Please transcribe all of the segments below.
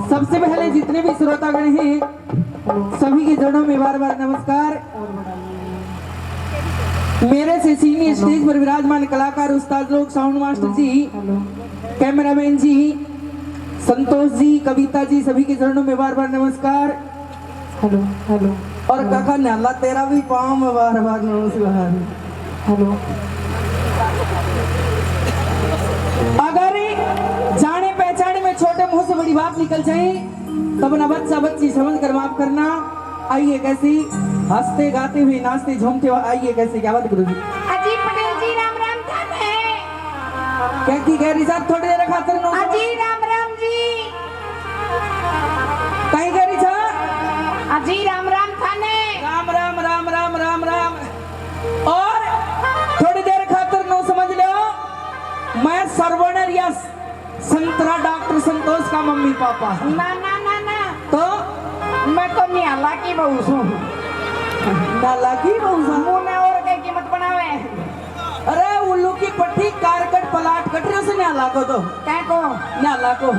सबसे पहले जितने भी श्रोतागण हैं सभी के चरणों में बार बार नमस्कार। मेरे से सीनियर स्टेज पर विराजमान कलाकार उस्ताद लोग, साउंड मास्टर जी, कैमरामैन जी, संतोष जी, कविता जी, सभी के चरणों में बार बार नमस्कार। Hello hello. और काका नाला तेरा भी पाँव में बार बार नमस्कार। हेलो। अगर जाने पहचाने में छोटे मुंह से बड़ी बात निकल जाए तब ना बच्चा बच्ची समझ कर माफ करना। आइए कैसी हंसते गाते हुए नाचते झूमते हुए आइए कैसे, क्या बात गुरु जी? अजी पटेल जी राम राम थान है। क्या की कह रही साहब? थोड़ी देर खातर नो अजी राम राम जी। कहीं कह रही था? अजी राम राम थान है। राम राम राम राम राम राम। और थोड़ी देर खातर नो समझ लो मैं सरवणर यस संतरा डॉक्टर संतोष का मम्मी पापा। ना ना ना ना तो मैं तो नियाला की बहू हूँ। नाला की बहू मुँह में और कहीं कीमत बनावे। अरे उल्लू की पट्टी कारकट पलाट कट रहे से नाला को तो क्या को नाला को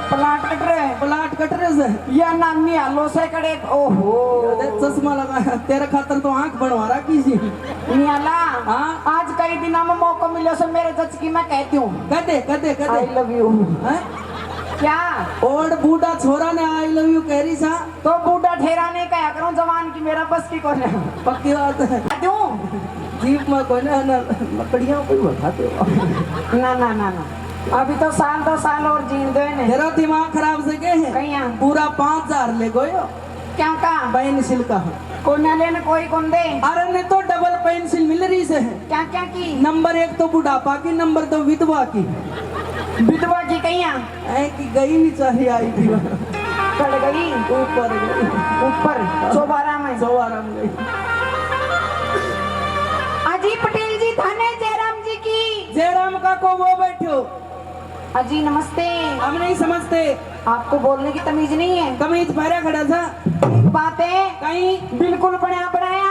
प्लाट कट रहे, पलाट कट रहे से या नानी आलो से कड़े। ओहो चश्मा लगा तेरे खातर तो आंख बनवा रहा कीजिए। नियाला हाँ? आज कई दिनों में मौका मिले से मेरे जज की मैं कहती हूँ कदे कदे कदे आई लव यू। क्या और बूढ़ा छोरा ने आई लव यू कह रही सा तो बूढ़ा ठहराने का करूँ जवान की मेरा बस की कौन है। पक्की बात है। क्यों जीप में कोई ना लकड़ियां कोई उठाते हो ना ना ना ना अभी तो साल 2 साल और जीन दो ने। तेरा दिमाग खराब से के है कहीं पूरा 5000 ले गयो क्या का पेंसिल का। कोने लेने कोई कौन दे अरे ने तो डबल पेंसिल मिल रही से है। क्या क्या की नंबर 1 तो बुढ़ापा की, नंबर 2 विधवा की। विधवा की कहिया ऐ की गई नहीं चाहे आई थी कट गई ऊपर गई, ऊपर चौबारा में सवाराम गई। अजी पटेल जी थाने जयराम जी की। जयराम का को वो बैठो। अजी नमस्ते। हम नहीं समझते, आपको बोलने की तमीज नहीं है। कमीज पहरा खड़ा था बात है कहीं बिल्कुल बनाया बनाया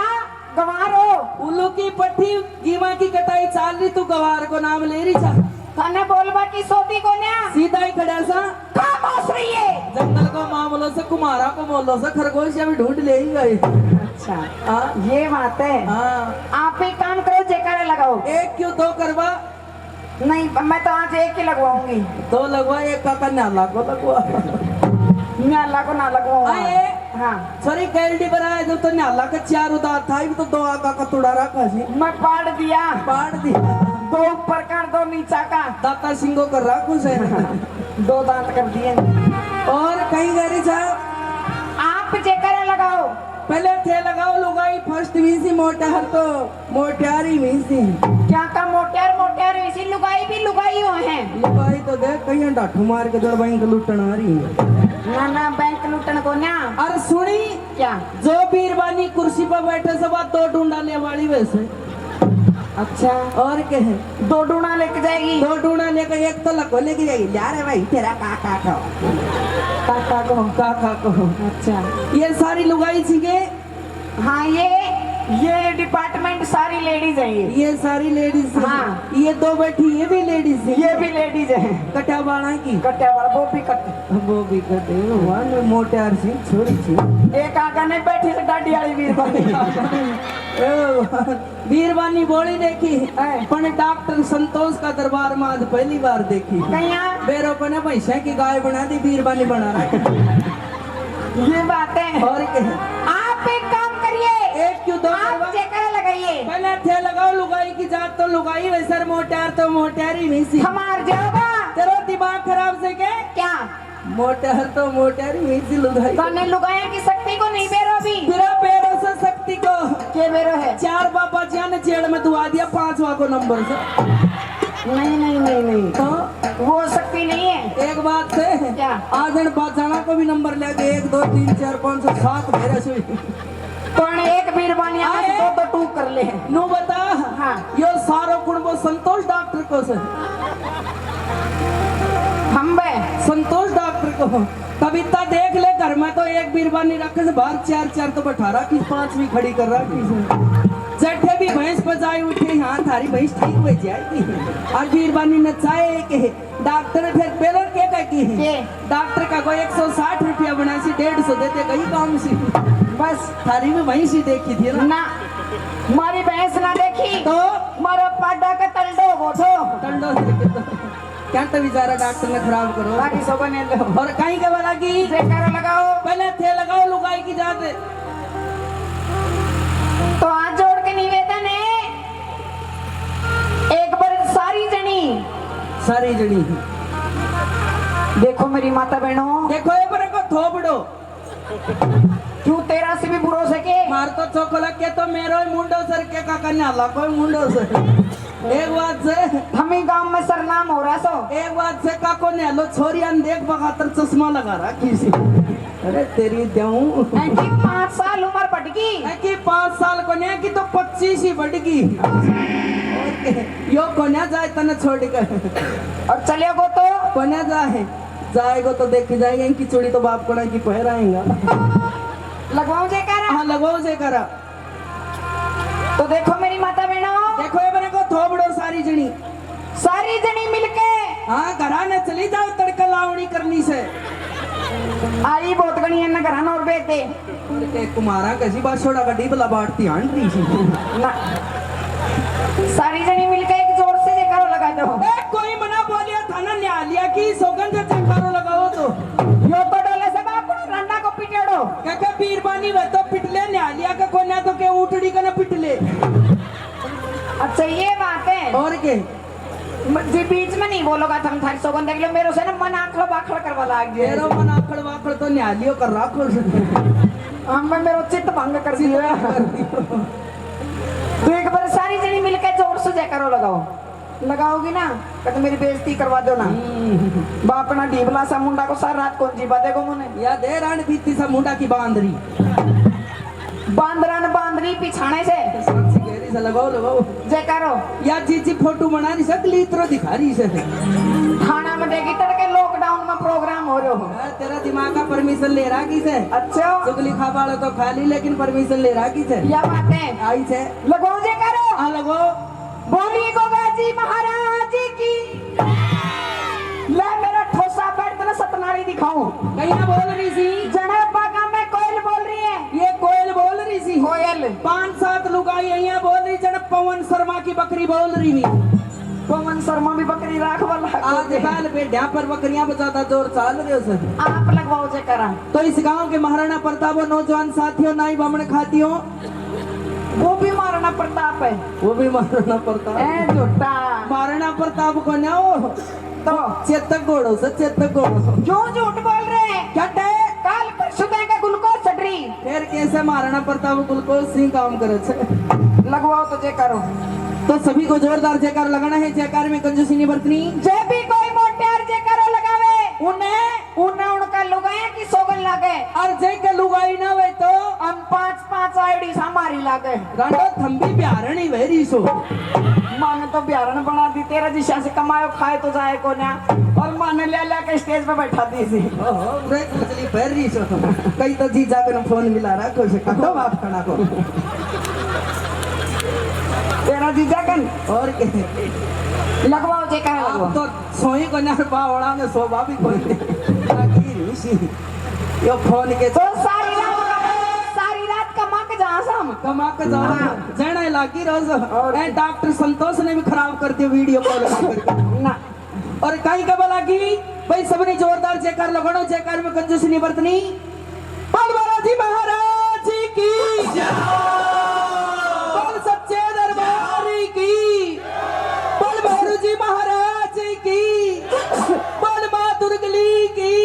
गवार हो। उल्लू की पट्टी गीमा की कटाई चाल रही, तू गवार को नाम ले रही था। थाने बोलबा की सोती को न्या सीधा ही खड़ा सा। खामोश रहिए। जंगल को मामलों से कुमारा को बोलो से खरगोश अभी ढूंढ ले ही गए। अच्छा हाँ ये बात है। हाँ, आप एक काम करो जयकारा लगाओ। एक क्यों दो करवा, नहीं मैं तो आज एक ही लगवाऊंगी। दो लगवा, एक का न्याला को लगवा। मैं अल्लाह को ना लगवाऊंगा। आए हाँ सॉरी कैलडी बनाया जब तो न्याला का 4 उदार था, तो 2 आका का तुड़ा रखा जी। मैं पाड़ दिया। पाड़ दिया 2 ऊपर का 2 नीचा का। दाता सिंगो कर रखू से 2 दांत कर दिए। और कहीं गरी साहब आप जयकारा लगाओ। पहले थे लगाओ लुगाई फर्स्ट वीसी मोटार तो मोटारी वीसी। क्या का मोटियार मोटियार इसी लुगाई भी लुगाई हो हैं। लुगाई तो देख कहीं डाठू मार के दर बैंक लुटन आ रही है। ना ना बैंक लूटन को ना। अरे सुनी क्या जो बीरबानी कुर्सी पर बैठे सब 2 ढूंढा ले वाली वैसे। अच्छा और क्या है 2 डूना लेके जाएगी। 2 ढूंढा लेकर एक तो लको लेके जाएगी। यार है भाई तेरा काका का काका को। काका को। अच्छा ये सारी लुगाई सीखे। हाँ ये डिपार्टमेंट सारी लेडीज है ये सारी लेडीज। हाँ। ये 2 बैठी ये भी लेडीज है। ये भी लेडीज है। कटा बाणा की कट्टे वाला वो भी कट्टे। वो भी कटे वन मोटार सी छोरी सी। एक आगा नहीं बैठी से डाडी वाली वीर वीरवानी बोली देखी है। पर डॉक्टर संतोष का दरबार में आज पहली बार देखी। कहिया बेरो को ने पैसे की गाय बना दी, वीरवानी बना रहा। ये बात है। और क्या है? आप एक काम करिए। एक क्यों 2 आप जयकारा लगाइए। पहले थे लगाओ लुगाई की जात तो लुगाई वैसे मोटार तो मोटारी नहीं सी। हमार जाओगा तेरा दिमाग खराब से के क्या मोटार तो मोटारी नहीं सी लुगाई। तने लुगाया की शक्ति को नहीं बेरो अभी। तेरा पैरों से शक्ति को के बेरो है। 4 बाबा जी ने जेल में दुआ दिया 5वां को नंबर से। नहीं तो वो शक्ति नहीं है। एक बात से क्या? आजन बाजाना को भी नंबर लेके 1 2 3 4 5 6 7 मेरे से कौन एक बीरबानी आज आए। 2 टूक कर ले। नो बता। हाँ। यो सारो गुण वो संतोष डॉक्टर को से। हम बे संतोष डॉक्टर को कविता देख ले घर में तो एक बीरबानी रखे से बाहर 4 तो बैठा रखी 5वीं खड़ी कर रखी। जठे भी भैंस बजाई उठे हाँ थारी भैंस ठीक बज जाएगी। और बीरबानी नचाए के डॉक्टर फिर पेलर के कहती है डॉक्टर का कोई 160 रुपया बना सी 150 देते कहीं काम सी। बस थारी में वहीं सी देखी थी ना। मारी भैंस ना देखी तो मारो पाडा का तलडो गोठो टंडो देखे तो क्या तो बेचारा डॉक्टर ने खराब करो। बाकी सब ने दो। और कहीं के वाला की जयकारा लगाओ। पहले थे लगाओ लुगाई की जात। तो हाथ जोड़ के निवेदन है एक बार सारी जड़ी देखो मेरी माता बहनों। देखो ये पर को थोपड़ो क्यों तेरा से भी बुरो सके। मार तो चोकला के तो मेरो ही मुंडो सर के का कन्या कोई मुंडो सर। एक बात से हम ही गांव में सरनाम हो रहा सो। एक बात से का को न्यालो छोरियान देख बखातर चश्मा लगा रहा किसी। अरे तेरी देऊं 5 साल उम्र पटकी कि 5 साल को न्या की तो 25 ही बढ़गी। यो कोन्या जाए तने छोड़ कर और चलेगो तो कोन्या जाएगो तो देखी जाएंगे इनकी चूड़ी तो बाप कोना की पहराएंगा। लगवाओ जयकारा। हाँ लगवाओ से करा। तो देखो मेरी माता बहनों। देखो ये बने को थोबड़ो सारी जनी मिलके हाँ घरा ने चली जाओ तड़का लावणी करनी से। आई बहुत गणी है ना घराना और बेटे के कुमारा कैसी बात छोड़ा गड्डी बला बाटती आंट रही सी ना। सारी जनी मिलके एक जोर से जयकारा लगा दो। कोई मना बोलिया था ना न्यालिया की सौगंध जयकारो लगाओ तो यो तो डोले से बाप को रंडा को पिटेड़ो क्या पीरबानी वे तो पिटले न्यालिया का कोन्या तो के उठड़ी का ना पिटले। अच्छा ये बात है। और के जी बीच में नहीं बोलोगा तुम थारी सौगंध देख लो मेरे से ना मन आखड़ बाखड़ करवा लाग मेरो मन आखड़ वाखड़ तो न्यालियो कर रखो मैं मेरा चित्त भंग कर दिया। तो एक बार सारी जनी मिलकर जोर से जयकारो लगाओ। लगाओगी ना तो मेरी बेइज्जती करवा दो ना। बाप ना ढीबला सा मुंडा को सारी रात कौन जीवा देगो मुने। या दे रान बीती सा मुंडा की बांदरी बांदरान बांदरी पिछाने से सांसी गहरी से लगाओ जयकारो। या जी फोटो बना रही सकली इतरो दिखा रही से थाना में देगी तड़के लॉकडाउन में प्रोग्राम हो रहे हो। तेरा दिमाग का परमिशन ले रहा की से। अच्छा चुगली खा वाला तो खाली लेकिन परमिशन ले रहा की से। या बात है आई से लगाओ जयकारो। हाँ लगो। बोलिए गोगा जी महाराज की। ले मेरा ठोसा बैठ ना सतनारी दिखाऊं। कहीं ना बोल रही सी जने बागा में कोयल बोल रही है। ये कोयल बोल रही सी। कोयल 5-7 लुगाई यहाँ बोल रही जन पवन शर्मा की बकरी बोल रही नहीं। पवन शर्मा भी बकरी राख वाला। आजकल बेड्या पर बकरियां बजाता जोर चाल रहे हो सर। आप लगवाओ जयकारा। तो इस गांव के महाराणा प्रताप और नौजवान साथियों नाई बामण खातियों वो भी महाराणा प्रताप है। वो भी महाराणा प्रताप ए झूठा। महाराणा प्रताप को ना हो तो चेतक घोड़ो से चेतक घोड़ो क्यों झूठ बोल रहे हैं। क्या टे काल परसों का ग्लूकोज चढ़ रही। फिर कैसे महाराणा प्रताप ग्लूकोज सिंह काम करे छे। लगवाओ तो जयकारो। तो सभी को जोरदार जयकार लगाना है। जयकार में कंजूसी नहीं बरतनी। जय भी कोई मोटेर जयकारो लगावे उन्हें उनका लुगाया की सोगन लागे। और जय के लुगाई ना वे तो हम 5-5 आईडी हमारी लागे। रांडो थंबी प्यारणी वेरी सो माने तो बिहारन बना दी। तेरा दिशा से कमायो खाए तो जाए को ना। और माने ले के स्टेज पे बैठा दी सी। ओहो ब्रेक मछली वेरी सो कई तो जी जाकर फोन मिला रहा कोई से कटो बात करना को तेरा जीजा कन और के लगवाओ जयकारा लगवाओ। तो सोई को ना बावड़ा में सोबा भी कोई नहीं ऋषि यो फोन के तो सारी रात कमा के जहाँ से हम कमा के जाओ जने लागी रोज और डॉक्टर संतोष ने भी खराब कर दिया वीडियो कॉल करके ना। और कहीं कब लागी भाई सबने जोरदार जयकार लगाओ। जयकार में कंजूसी नहीं बरतनी। बलवारा जी महाराज की जय। बल सच्चे दरबार की। बल भैरू जी महाराज की। बल माँ दुर्गली की।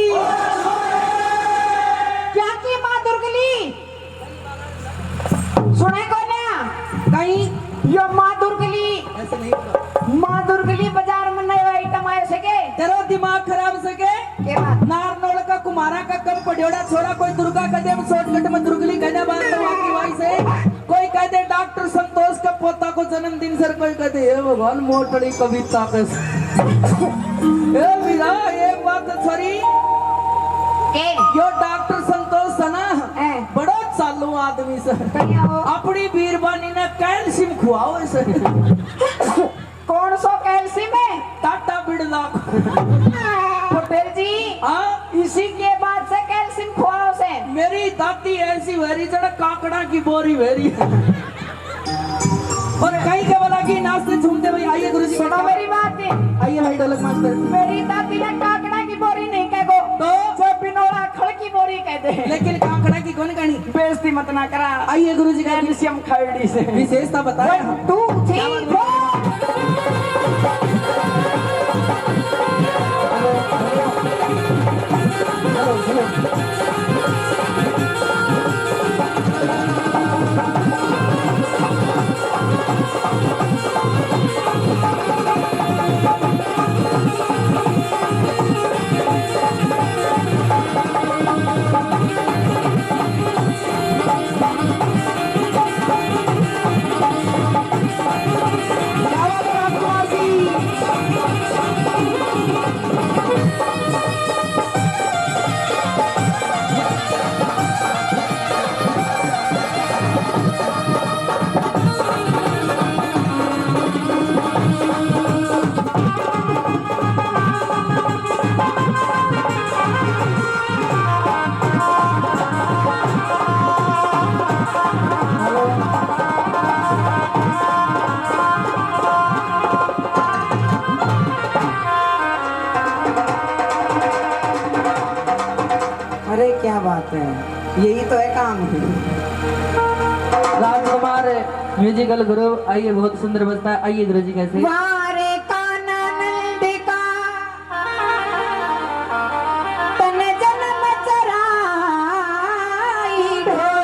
क्या की माँ दुर्गली सुने को ना। कहीं यो माँ दुर्गली ऐसे नहीं माँ दुर्गली बाजार में नए आइटम आए सके। तेरा दिमाग खराब सके के बात नार नोड़ का कुमारा का कम पड़ियोड़ा छोड़ा कोई दुर्गा कदम शॉर्टकट में दुर्गली कहने बात तो वाकी वाई से कोई कहते डॉक्टर संतोष का पोता को जन्मदिन सर कोई कहते हे भगवान मोटड़ी कविता के ए मीरा एक बात छोरी के यो डॉक्टर संतोष है ना बड़ा चालू आदमी से कहिया हो। अपनी बीरबानी ने कैल्शियम खुआओ इसे कौन सो कैल्शियम है। टाटा बिड़ला पटेल जी हाँ इसी के बाद से कैल्शियम खुआओ से। मेरी दादी ऐसी वेरी जड़ा काकड़ा की बोरी वेरी और कहीं के वाला की नाचते झूमते भाई आइए गुरुजी सुनो मेरी बात आइए भाई ढोलक मास्टर। मेरी दादी ने काकड़ा की बोरी नहीं कह गो तो जो बिनोड़ा खड़ की बोरी कह दे। लेकिन काकड़ा की कौन कहानी बेइज्जती मत ना करा। आइए गुरुजी का कैल्शियम खरड़ी से विशेषता बताया 1 2 3 4 अरे क्या बात है यही तो है काम राजकुमार म्यूजिकल गुरु आइए बहुत सुंदर बजता है। आइए गुरु जी कैसे वारे कानन दिका तन जन्म चराई ढोल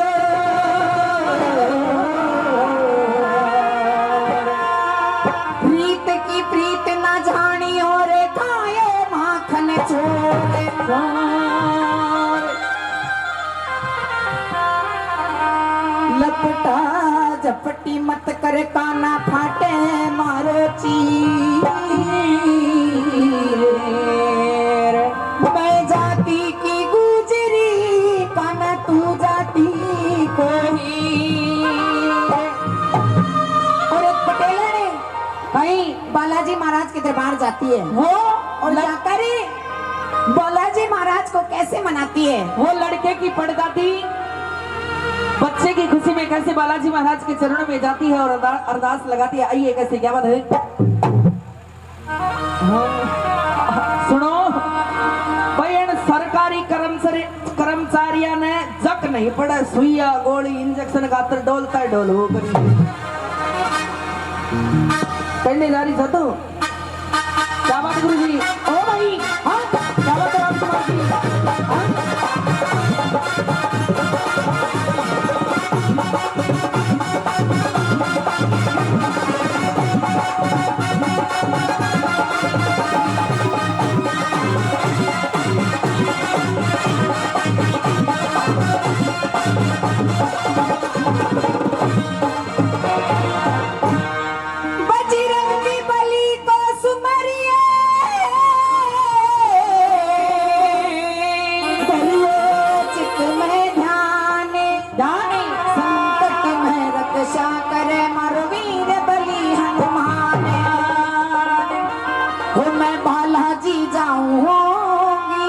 लपटा झपटी मत करे काना फाटे मारो चीर। मैं जाती की गुजरी काना तू जाती कोई। और एक पटेला ने भाई बालाजी महाराज के दरबार जाती है वो, और जाकर बालाजी महाराज को कैसे मनाती है। वो लड़के की पड़दादी बच्चे की खुशी में कैसे बालाजी महाराज के चरणों में जाती है और अरदास लगाती है। आइए कैसे क्या बात है, सुनो बहन। सरकारी कर्मचारियों ने जक नहीं पड़ा, सुइया गोली इंजेक्शन खातर डोलता है डोल वो करने जा रही था। तो क्या बात गुरु जी? ओ भाई हाँ क्या बात है रामकुमार जी? हाँ? बजरंगी बली को सुमरिए करिए चित में ध्यान, संकट में रक्षा करे मरवीर बली हनुमान। हो मैं बालाजी जाऊंगी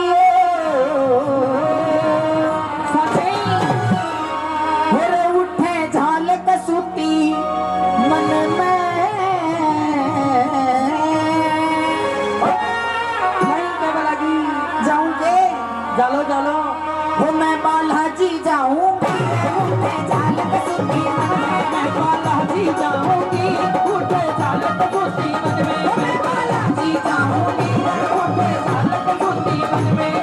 फिर उठे झाल कसूती मन में जाऊंगे। चलो चलो वो मैं बालाजी जाऊंगी उठे झाल कसूती मन में। मैं बालाजी जाऊंगी उठे झाल कसूती मन में। मैं बालाजी जाऊंगी उठे झाल कसूती मन में।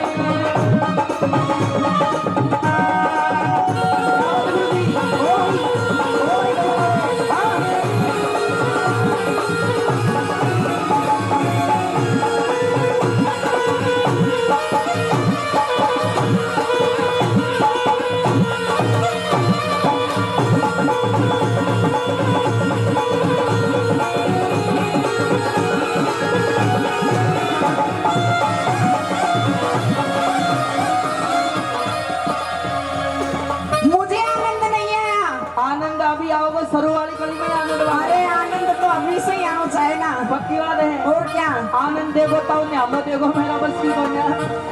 मुझे आनंद नहीं आया। आनंद अभी आओगे सरो वाली कड़ी में आनंद अरे आनंद तो अभी से ही आना चाहिए ना। पक्की बात है। और क्या आनंद देखो तो न्यामो देखो मेरा बस की बन्या।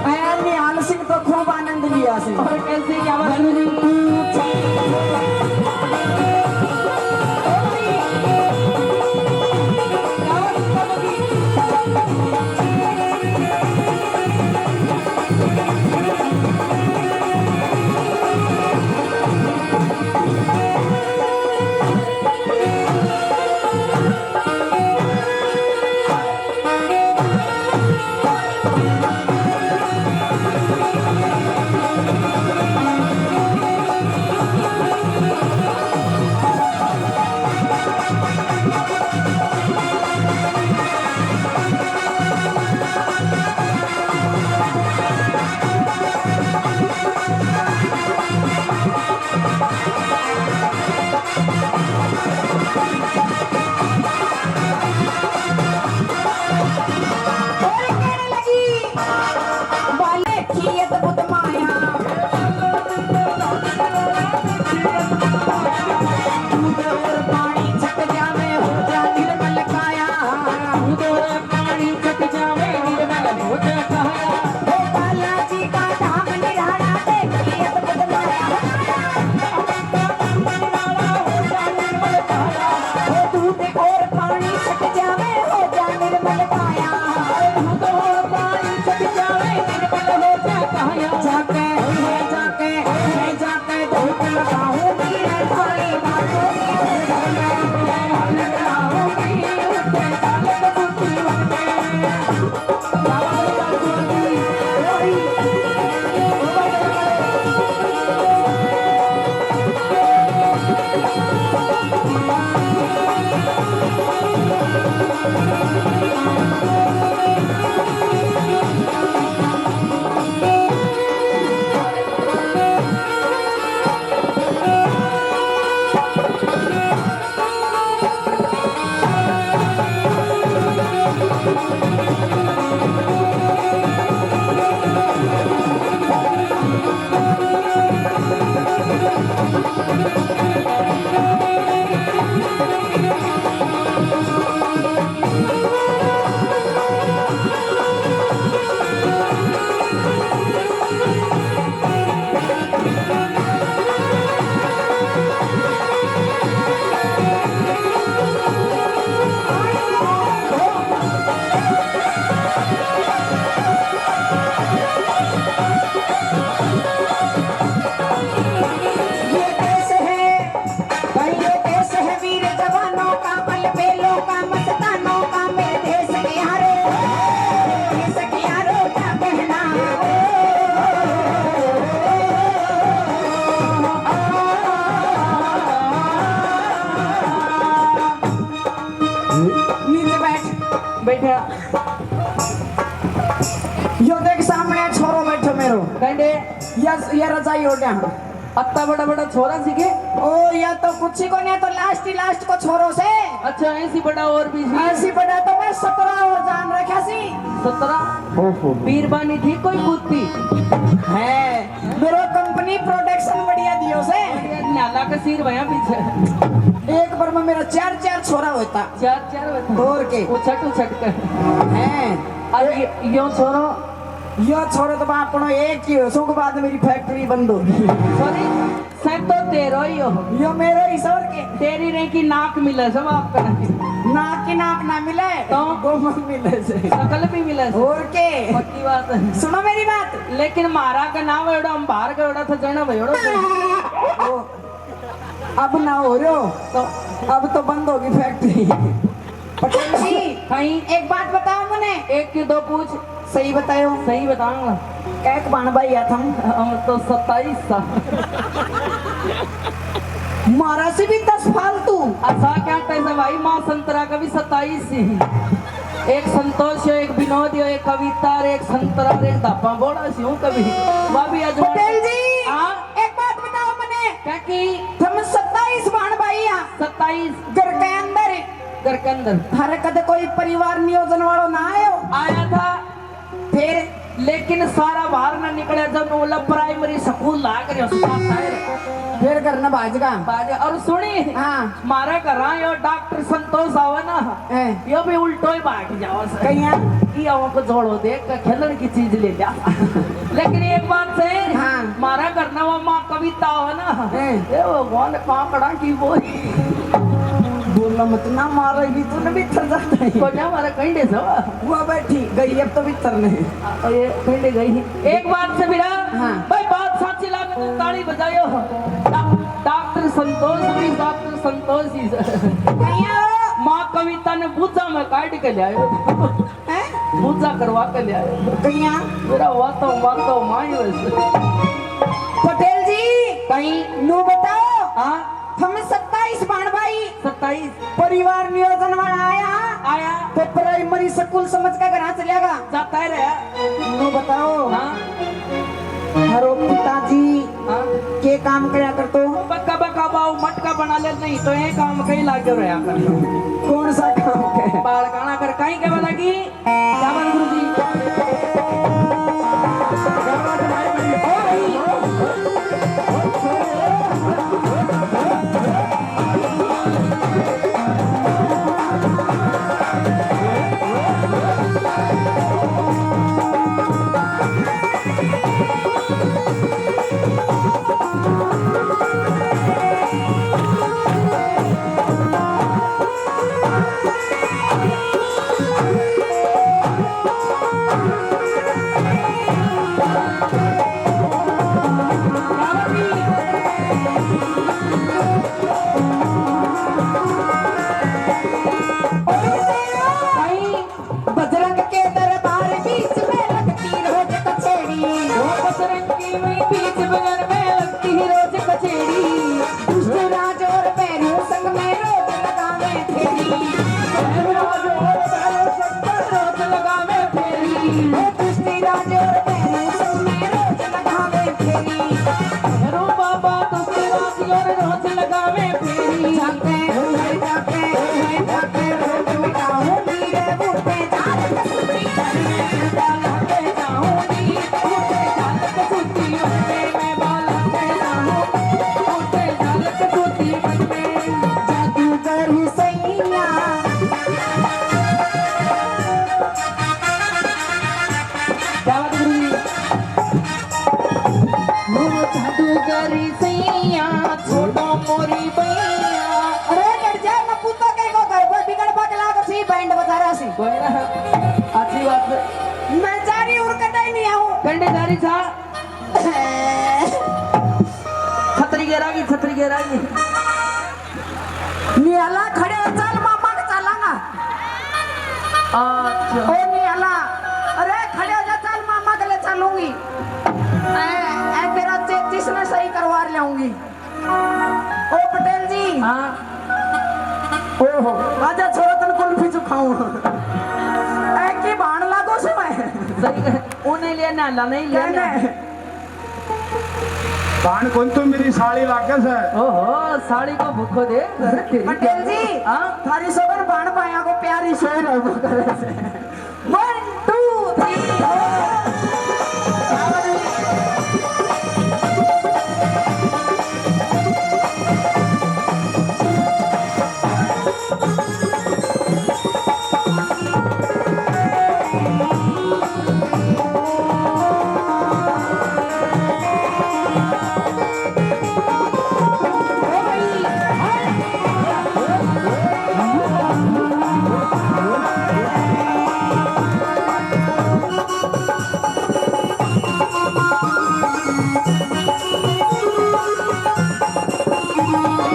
मैं निहाल सिंह तो खूब आनंद लिया से। और कैसे क्या बात है? ये देश है भाई, ये देश है वीर जवानों का, बल बेलों का, मस्तानों का, मेरे देश के यारो, देश के यारो क्या कहना। नीचे बैठ। बैठा यो देख सामने छोरो बैठो मेरो, कहते ये रजाई ओढ़ा। अत्ता बड़ा बड़ा छोरा सीखे। ओ या तो कुछ ही को नहीं तो लास्ट को छोरो से अच्छा ऐसी बड़ा और भी सी। ऐसी बड़ा तो मैं 17 और जान रखा सी। 17 बीरबानी थी कोई बुद्धि है मेरो कंपनी प्रोडक्शन बढ़िया दियो से। नाला का सिर भया पीछे एक बार में मेरा 4 छोरा होता। 4 और के उछट कर है अब यो छोरो यो छोरो तो आपनो एक ही हो, सो के बाद मेरी फैक्ट्री बंद होगी। सॉरी सब तो तेरो ही हो। यो मेरे ईश्वर के तेरी रे की नाक मिले सब आपका नाक की नाक ना मिले तो गोमन मिले से शकल भी मिले से। और के पक्की बात है। सुनो मेरी बात। लेकिन मारा का नाम एड़ा हम बाहर का एड़ा था जाना भयोड़ो ओ, अब ना हो रहे हो तो अब तो बंद होगी फैक्ट्री। पटेल जी कहीं एक बात बताओ मुझे, एक की दो पूछ सही बताओ। सही बताऊंगा। एक बाण भाई या थम हम तो 27 साल मारा से भी 10 फालतू। अच्छा क्या कैसे भाई माँ संतरा का भी 27 ही। एक संतोष हो, एक विनोद हो, एक कविता और एक संतरा और एक धापा बोला सी हूँ कभी वह भी आज पटेल जी हाँ एक बात बताओ मुझे, क्या की हम 27 बाण भाई या 27 घर के अंदर घर के अंदर हर कद कोई परिवार नियोजन वालों ना आयो आया था फिर लेकिन सारा बाहर न निकले जब बोला प्राइमरी स्कूल लाग रहे हो फिर करना भाजगा बाजे और सुनी हाँ मारा कर रहा यो डॉक्टर संतोष आवा ना हैं। यो भी उल्टो ही भाग जाओ कहिया ये को जोड़ो देख कर खेलन की चीज ले जा। लेकिन एक बात से हाँ। मारा करना वो माँ कविता हो ना हैं। ये वो कौन काकड़ा की बोली बोला मत ना मारो भी तूने भी थर जाता है। को ना मारा कहीं दे सवा वो बैठी गई अब तो भी थरने। ये कहीं दे गई एक बात से बिना हाँ। भाई बात साची लागे तो ताली बजायो। डॉक्टर संतोष भी डॉक्टर संतोष ही कहिया माँ कविता ने पूजा में काट के ले आयो हैं पूजा करवा के ले आयो कहिया मेरा वातो माई वैसे पटेल जी कहीं नो बताओ हाँ हम 27 बाण भाई 27 परिवार नियोजन वाला आया आया तो प्राइमरी स्कूल समझ का घर चलेगा जाता है रे नो बताओ हाँ हरो पिताजी हाँ के काम करया कर तो पक्का पक्का बाऊ मटका बना ले नहीं तो ये काम कहीं लागे रहा कर कौन सा काम है बाल गाना कर कहीं के लगी क्या बन गुरुजी बजरंग के दरबार बीच में लगती रोज कचेरी बीच बगल में लगती है रोज कचेरी दुष्ट राज और पैरों संग में रोज लगावे फेरी रोज लगावे फेरी दुष्ट राज और पैरों संग में रोज लगावे फेरी रो बाबा रोज लगावे फेरी जाके जाके रोज मिटाऊंगी रे बूटे जाल कसूरी बालते जाऊंगी उठे जाल कसूती मैं बालते जाऊं उठे जाल मैं जा रही हूँ कतई नहीं आऊँ कंडे जारी था छतरी गेरागी नियाला खड़े हो, चल मामा के चलांगा अच्छा ओ नियाला अरे खड़े हो जा, चल मामा के लिए चलूंगी ऐ तेरा चेचिस में सही करवा लाऊंगी। ओ पटेल जी हाँ ओहो आजा छोरो तन कुल्फी चुखाऊं ऐ की बाण लागो से मैं सही कहे उन्हें लेना ला नहीं लेना बाण कौन तो मेरी साड़ी लागस है। ओहो साड़ी को भूखो दे पटेल जी हाँ थारी सोबर बाण पाया को प्यारी सोई रहो करे से 1 2 3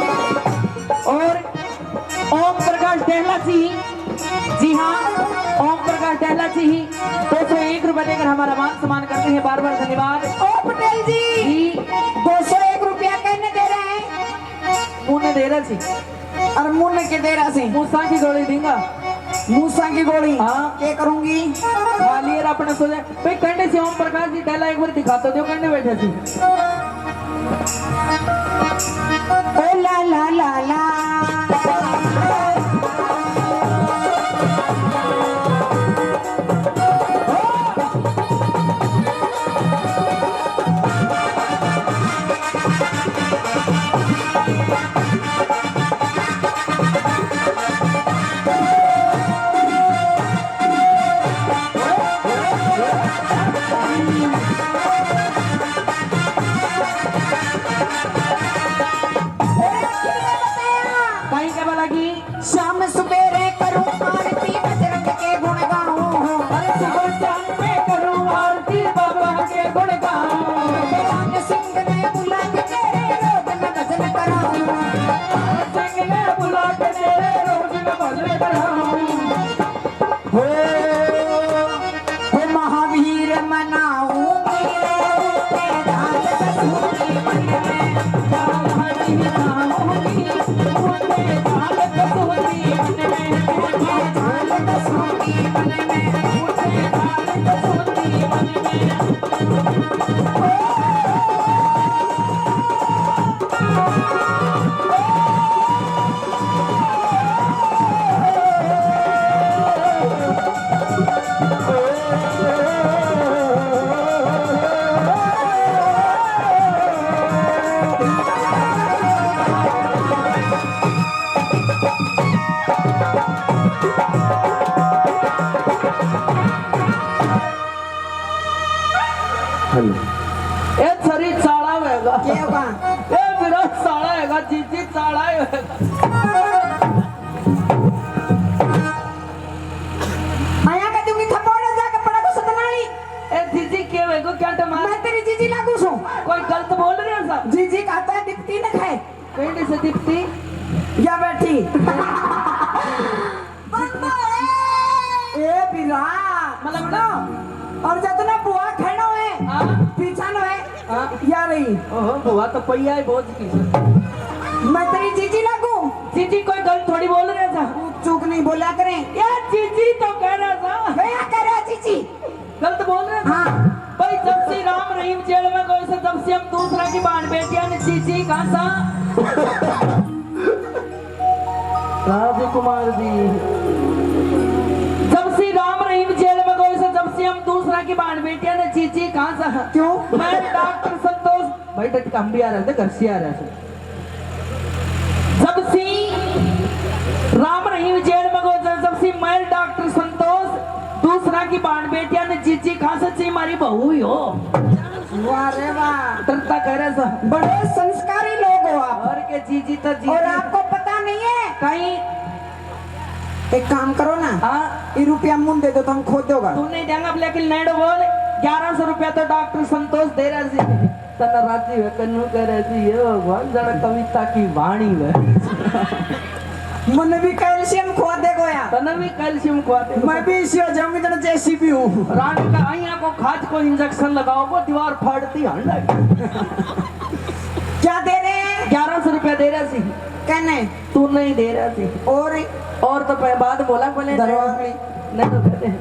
और ओम प्रकाश टहला जी जी हाँ ओम प्रकाश टहला जी ही 201 रुपए देकर हमारा मान सम्मान करते हैं, बार बार धन्यवाद। ओ पटेल जी जी 201 रुपया कहने दे रहे हैं उन्हें दे रहा जी और मुन्ने के दे रहा से मूसा की गोली देंगा मूसा की गोली हाँ क्या करूंगी खाली अपने सो जाए भाई कंडे से ओम प्रकाश जी टहला एक बार दिखाते दो कंडे बैठे थी ओ ला ला ला ला कहीं क्या लगी शाम सवेरे करूं आरती बजरंग के गुण गाऊं अरे सुबह शाम में करूं आरती बाबा के गुण गाऊं भगवान सिंह ने बुला के तेरे रोज में भजन कराऊं सिंह ने बुला के तेरे रोज में भजन कराऊं हो महावीर मनाऊं मेरे रूपे दाल बसूरी मन में दाल बसूरी मन में ए छरी चाड़ा होएगा क्या होगा ए मेरा साड़ा होएगा जीजी चाड़ा होएगा आया का दूंगी थप्पड़ जाके पड़ा को सतनाली ए जीजी के होएगा क्या टमाटर मैं तेरी जीजी लागू सो कोई गलत बोल रहे हो सब जीजी कहता है दिखती न खाए पेंड से दीप्ति या बैठी ए बिरा मतलब ना और जतना बुआ खड़ो है हाँ पीछा न है हाँ या रही ओहो बुआ तो पहिया है बोझ की मैं तेरी जीजी लागू जीजी कोई गलत थोड़ी बोल रहे था चूक नहीं बोला करें यार जीजी तो कह रहा था भैया कह रहा जीजी गलत बोल रहे थे हाँ भाई जब से राम रहीम जेल में गए से तब से हम दूसरा की बाण बेटिया ने जीजी कहा सा राजकुमार जी जब से राम रहीम जेल में गए से जब से हम दूसरा की बाण बेटिया ने जीजी कहा सा क्यों मैं डॉक्टर संतोष भाई डट हम भी आ रहे थे घर से आ रहे थे जब से राम रहीम जेल में गए थे जब से मैं डॉक्टर संतोष दूसरा की बाण बेटिया ने जीजी कहा सच्ची हमारी बहू ही हो वाह रे वाह तरता कह रहे सा बड़े संस्कारी लोग हो आप और के जीजी तो जी और आपको पता नहीं है कहीं एक काम करो ना, हाँ ये रुपया मुन दे दो तो हम खोद दोगा। तू नहीं देंगा लेकिन नेड़ो बोल 1100 रुपया तो डॉक्टर संतोष दे रहा सी तना राती वे कन्नू कह रहे सी ये भगवान जरा कविता की वाणी वे मन भी कैल्शियम खोद देगो या। तना भी कैल्शियम खुआते मैं भी इसी हो जाऊंगी तो जेसीबी हूँ। रानी का आइया को खाज को इंजेक्शन लगाओ वो दीवार फाड़ती हंडा क्या दे रहे हैं? 1100 रुपया दे रहा सी कहने तू नहीं दे रहा सी और तो बाद बोला बोले दरवाजा में नहीं तो कहते हैं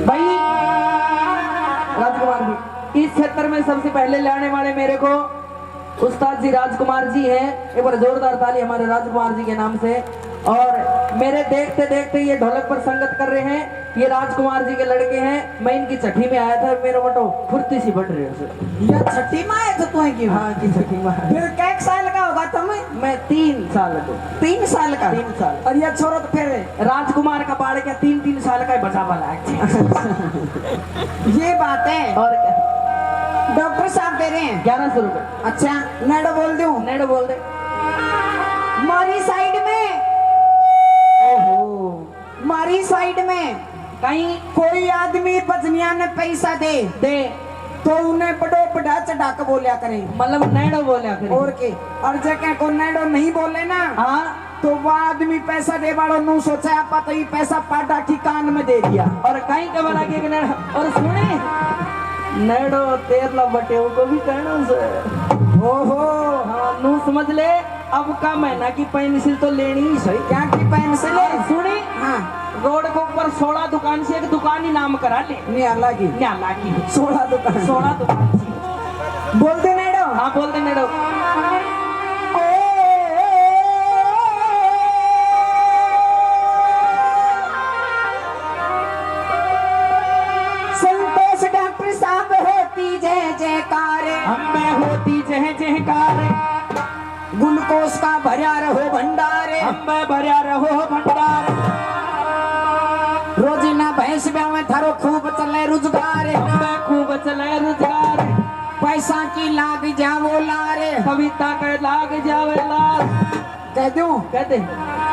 भाई राजकुमार जी इस क्षेत्र में सबसे पहले लाने वाले मेरे को उस्ताद जी राजकुमार जी हैं। एक बार जोरदार ताली हमारे राजकुमार जी के नाम से। और मेरे देखते देखते ये ढोलक पर संगत कर रहे हैं, ये राजकुमार जी के लड़के हैं। मैं इनकी छठी में आया था, मेरा बटो फुर्ती सी बढ़ रही है। ये छठी माँ है तो तू है क्यों? हाँ की छठी में फिर कै साल का होगा तुम्हें? मैं 3 साल को 3 साल का? 3 साल। और ये छोरो तो फिर राजकुमार का बाढ़ क्या 3 साल का ही बचा वाला है। ये बात है। और क्या डॉक्टर साहब दे रहे हैं 1100 रुपए। अच्छा नेडो बोल दूं? नेड़ो बोल दे। मारी साइड में, ओहो मारी साइड में कहीं कोई आदमी पजनिया ने पैसा दे दे तो उन्हें बड़ो बड़ा चढ़ा के बोलिया करें। मतलब नेड़ो बोलिया फिर। और के और जगह को नेडो नहीं बोले ना हाँ तो वो आदमी पैसा दे वालों नु सोचा आपा तो ये पैसा पाटा की कान में दे दिया। और कहीं का बना के नेड़ो। और सुने नेड़ो 13 बटे को भी कहना से। ओहो हाँ नू समझ ले अब का महीना की पेंसिल तो लेनी ही सही। क्या की पेंसिल है? और सुनी हाँ रोड के ऊपर 16 दुकान से एक दुकान ही नाम करा ले। नियाला की न्याला की 16 दुकान 16 दुकान से। बोल दे नेडो। हाँ बोल दे नेड़ो। संतोष डॉक्टर साहब होती जय जयकार, हमें होती जय जयकार, ग्लूकोज का भरा रहो भंडार, हमें भरिया रहो भंडार, रोजीना भैंस ब्याह में थारो खूब चले रोजगार, हमें खूब चले रोजगार, पैसा की लाग जावो लारे। कविता के लाग जावे लाल। कह दूं? कहते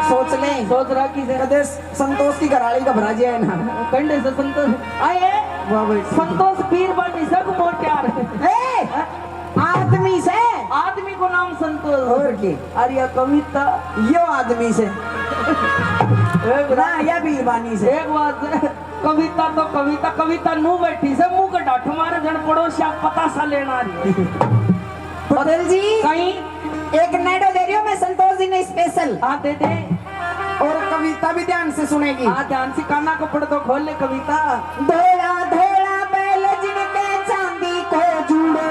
सोच ले। सोच रहा की से कदे संतोष की घराड़ी का भरा है ना। कंडे से संतोष आए वाह भाई संतोष पीर बनी सब मोटियार ए आदमी से आदमी को नाम संतोष। और की अरे कविता यो आदमी से ना या बीरबानी से। एक बात है, कविता तो कविता कविता नू बैठी से मुंह का डाठ मारे जन पड़ोसिया पता सा लेना रही। पटेल जी कहीं एक नेडो दे रही हूँ मैं संतोष जी ने स्पेशल। हाँ दे दे। और कविता भी ध्यान से सुनेगी। हाँ ध्यान से काना को पढ़ दो खोल ले कविता। धोला धोला बैल जिनके चांदी को जुड़ो,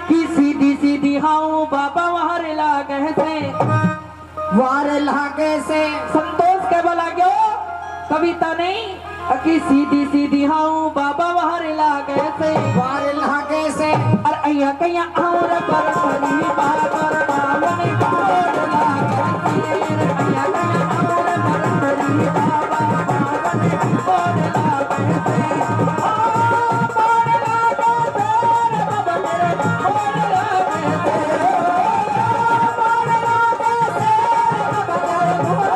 कि सीधी सीधी हाउ बाबा वहां लागे से वार लागे से। संतोष के बोला क्यों कविता नहीं कि सीधी सीधी हाउ बाबा वहां लागे से वार लागे से। और अया कया और पर परी बाबर बावन बाबर लागे से अया कया और पर परी बाबा बावन बाबर लागे से ओ बाबर लागे से बाबा मेरे बाबर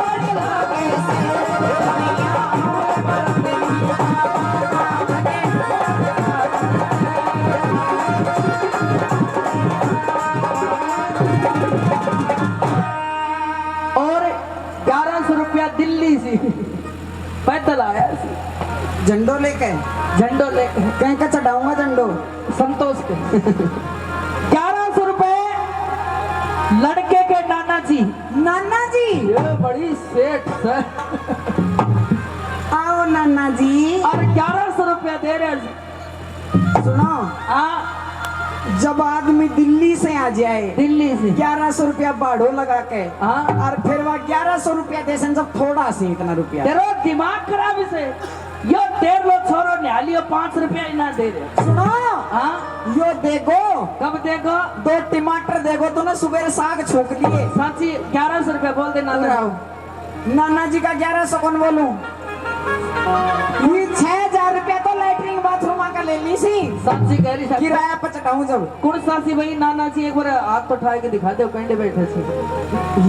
लागे से बाबर लागे से बाबा मेरे बाबर लागे और 1100 रुपया दिल्ली से पैदल आया झंडो लेके झंडो लेके कहीं का चढ़ाऊंगा झंडो संतोष के 1100 रुपए लड़के के नाना जी। नाना जी ये बड़ी सेठ है। आओ नाना जी। और 1100 रुपया दे रहे हैं। सुनो हाँ जब आदमी दिल्ली से आ जाए दिल्ली से 1100 रुपया बाढ़ो लगा के हाँ और फिर वह 1100 रुपया दे जब थोड़ा सी इतना रुपया। तेरो दिमाग खराब से यो 1.5 लो छोरो न्यालियो 5 रुपया ही ना दे रहे। सुनो हाँ यो देखो कब देखो 2 टमाटर देखो तो ना सुबह साग छोक दिए। साची 1100 रुपया बोल दे नाना नाना जी का 1100 कौन बोलूं? ये 6000 रुपया तो लैट्रिन बाथरूम का ले ली सी साची कह रही साची किराया पर चटाऊं जब कौन सासी भाई नाना जी एक बार हाथ तो उठा के दिखा दो कंडे बैठे छे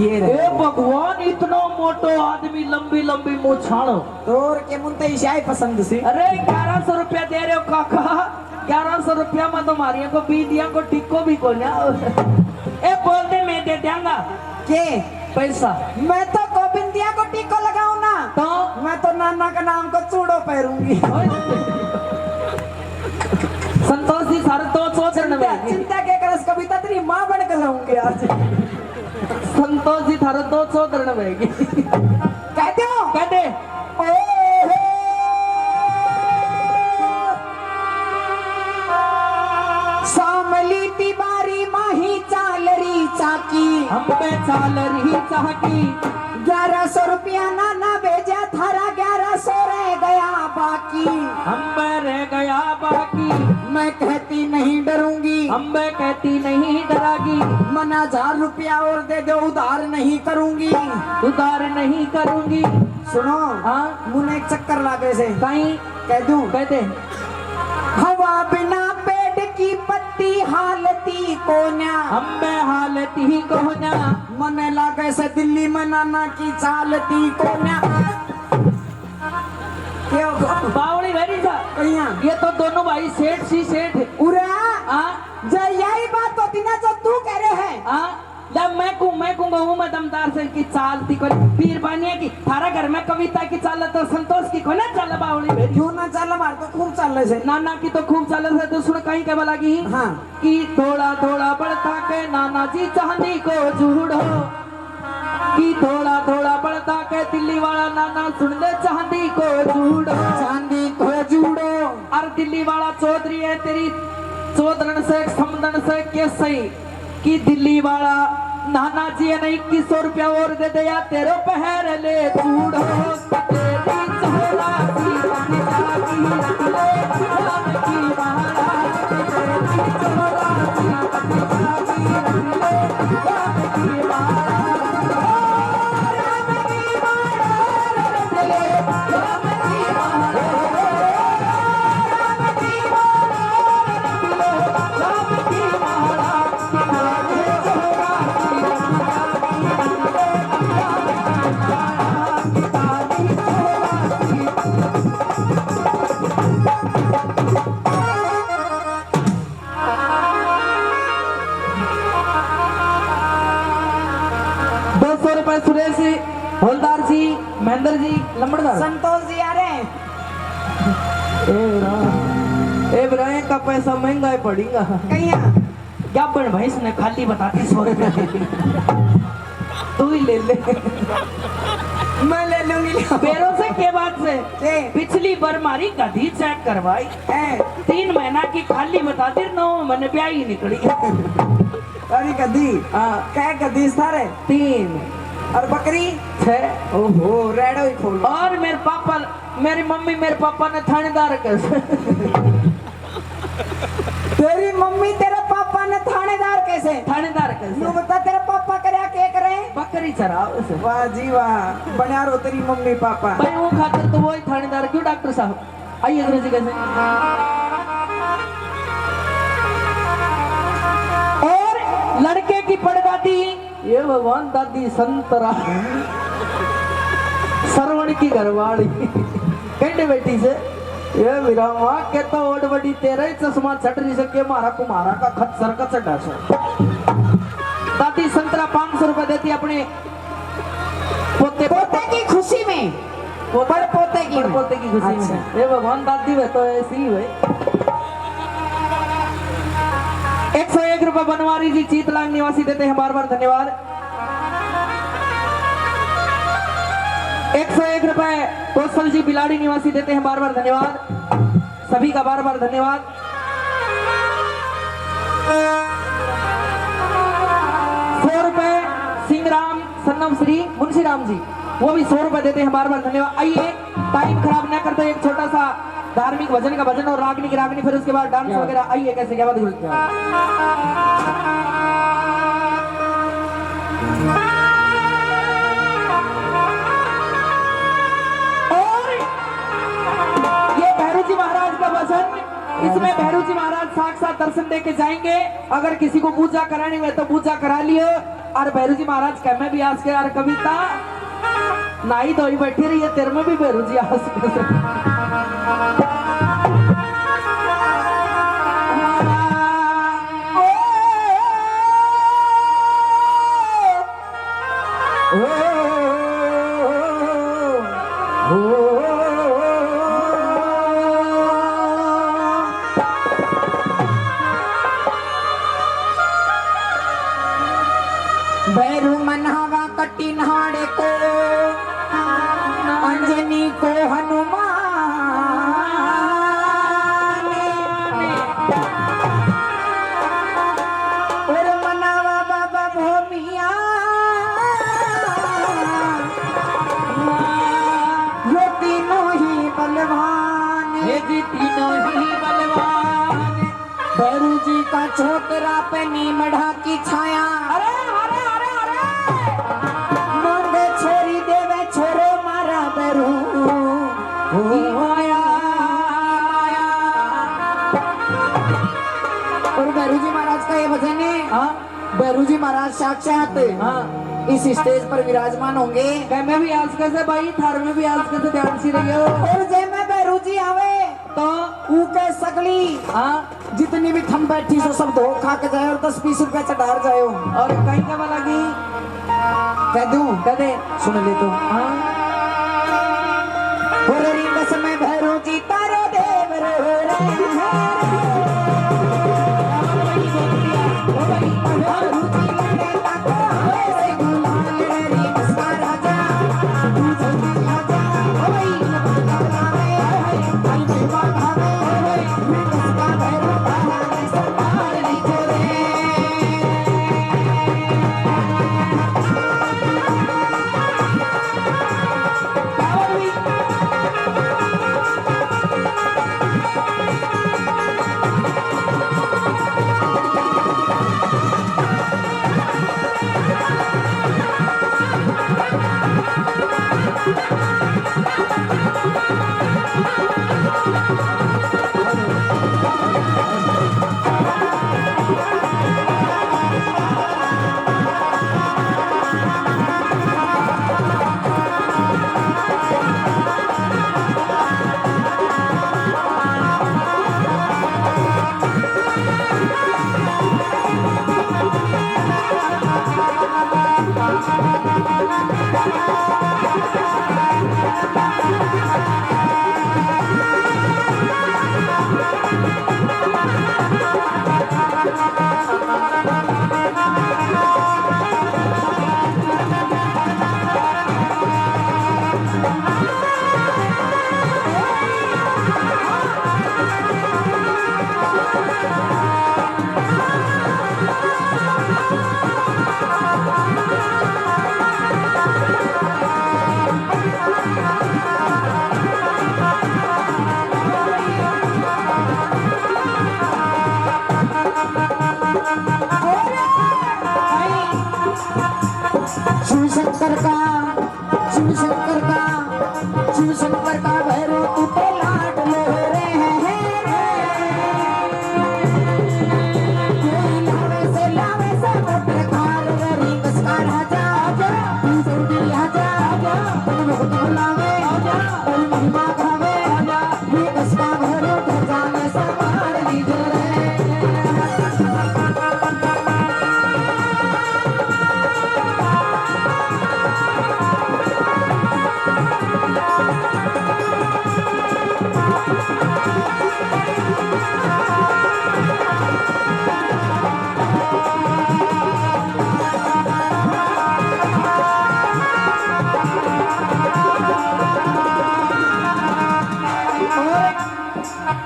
ये रे ए भगवान इतना मोटो आदमी लंबी लंबी मूछाण तोर के मुंते ईशाई पसंद सी अरे 1100 रुपया दे रहे हो काका 1100 रुपया में तो मारिया को बी दिया को टिक्को भी को ना ए बोल दे मैं दे दूंगा के पैसा मैं तो गोविंदिया को टिक्को लगाऊं ना तो मैं तो नाना का नाम को चूड़ो पहनूंगी संतोष जी सारे तो सोच रहे हैं चिंता के करस कविता तेरी माँ बन कर लाऊंगी आज संतोष जी थारे तो सोच रहे हैं कहते हो कहते शामली तिवारी माही चाल री चाकी हम पे चाल रही चाहती 1100 रुपया नाना भेजा थारा 1100 रह गया बाकी हम पे रह गया बाकी मैं कहती नहीं डरूंगी हम पे कहती नहीं डरागी मना 1000 रुपया और दे दो उधार नहीं करूंगी उधार नहीं करूंगी सुनो हाँ मुझे एक चक्कर लागे से कहीं कह दूं कहते हवा बिना पेड़ की पत्ती हालती कोन्या हम पे हालत ही कोना मने लागे से दिल्ली में नाना की चालती कोन्या क्यों बावड़ी भरी था कहिया ये तो दोनों भाई सेठ सी सेठ है उरा हाँ जब यही बात होती ना जो तू कह रहे हैं हाँ जब मैं कहूँ मैं दमदार से की चाल थी कोई पीर बानिया की थारा घर में कविता की चाल तो संतोष की कोई ना चाल बावड़ी भरी क्यों ना चल मार तो खूब चल रहे से नाना की तो खूब चाल है तो सुन कहीं क्या लगी हाँ कि थोड़ा थोड़ा बढ़ता के नाना जी चांदी को जूड़ो कि थोड़ा थोड़ा बढ़ता के दिल्ली वाला नाना सुन ले चांदी को जूड़ो चांदी को जूड़ो और दिल्ली वाला चौधरी है तेरी चौधरन से समदन से कैसे कि दिल्ली वाला नाना जी ने 2100 रुपया और दे दिया तेरे पहर ले चूड़ो तेरी चोला की बन जागी ले राम की महाराज तेरी चोला की बन जागी ले राम की महाराज राम की महाराज ले राम की महाराज राम की महाराज ले राम की महाराज सुरेश जी हवलदार जी महेंद्र जी लंबड़दार संतोष जी आ रहे हैं ए ब्राय का पैसा महंगा है पड़ेगा कहिया क्या बन भैंस ने खाली बताती 100 रुपया तू ही ले ले मैं ले लूंगी पैरों से के बाद से के पिछली बार मारी गधी चेक करवाई 3 महीना की खाली बता दी 9 महीने ब्याह ही निकली अरे गधी हाँ क्या गधी सारे 3 और बकरी 6 ओहो रेडो ही खोल और मेरे पापा मेरी मम्मी मेरे पापा ने थानेदार कर तेरी मम्मी तेरे पापा ने थानेदार कैसे थानेदार तू कर बता तेरे पापा करे क्या करे बकरी चराओ उसे वाह जी वाह बना रो तेरी मम्मी पापा भाई वो खातिर तो वही थानेदार क्यों डॉक्टर साहब आइए अंग्रेजी कैसे और लड़के की पड़दादी ये भगवान दादी संतरा सरवण की घरवाली कहते बेटी से ये मेरा माँ कहता ओट बड़ी तेरा ही चश्मा छट नहीं सके मारा कुमारा का खच्चर का चढ़ा दादी संतरा 500 रुपए देती अपने पोते पोते की खुशी में पर पोते की खुशी अच्छा। में ये भगवान दादी वे तो ऐसी ही हुई 101 रुपए बनवारी जी चीतलांग निवासी देते हैं बार बार धन्यवाद 101 रुपए कौशल जी बिलाड़ी निवासी देते हैं बार बार धन्यवाद सभी का बार बार धन्यवाद 100 रुपए सिंहराम सन्नम श्री मुंशीराम जी वो भी 100 रुपए देते हैं बार बार धन्यवाद आइए टाइम खराब न करते एक छोटा सा धार्मिक भजन का भजन और रागनी की रागनी फिर उसके बाद डांस वगैरह आइए कैसे क्या बात और ये भैरू जी महाराज का भजन इसमें भैरू जी महाराज साक्षात दर्शन दे के जाएंगे। अगर किसी को पूजा करानी है तो पूजा करा लियो। और भैरू जी महाराज कह में भी आज के यार कविता नाई तो ही बैठी रही है, तेरे में भी भैरू जी आज के भैरू मनावा कटी नहाड़े को अंजनी को हनुमान और मनावा बाबा भोमिया ये तीनों ही बलवान हे जी तीनों ही बलवान। भैरू जी का छोकरा पे नीमढ़ा की छाया अरे अरे अरे अरे मांगे छोरी देवे छोरो मारा भैरू माया माया। और भैरू जी महाराज का ये भजन है। हाँ भैरू जी महाराज साक्षात हाँ इस स्टेज पर विराजमान होंगे। कह में भी आज कैसे भाई, थार में भी आज कैसे ध्यान से रही हो। और जय में भैरू जी आवे तो ऊके सगली हाँ जितनी भी थम बैठी सो सब धो खा के जाए और 10-20 रुपया चढ़ार जाए। और कहीं क्या लगी कह दूं कह दे सुन ले तो हाँ और रिंगस में भैरू जी तारे देव रे भैरू जी लड़े ताको हरे गुलाल रे रिंगस का राजा तू जल्दी आजा ओ भाई लगावे आई बेवा भावे रिंगस का भैरू भावे संभाल लीजो रे। शिव शंकर का शिव शंकर का शिव शंकर का भैरू तू तो लाड ले रहे हैं कोई लावे से मोटर कार रिंगस का राजा तू जल्दी आजा तुम बहुत बुलावे और महिमा गावे रिंगस का भैरू ध्वजा में संभाल लीजो रे।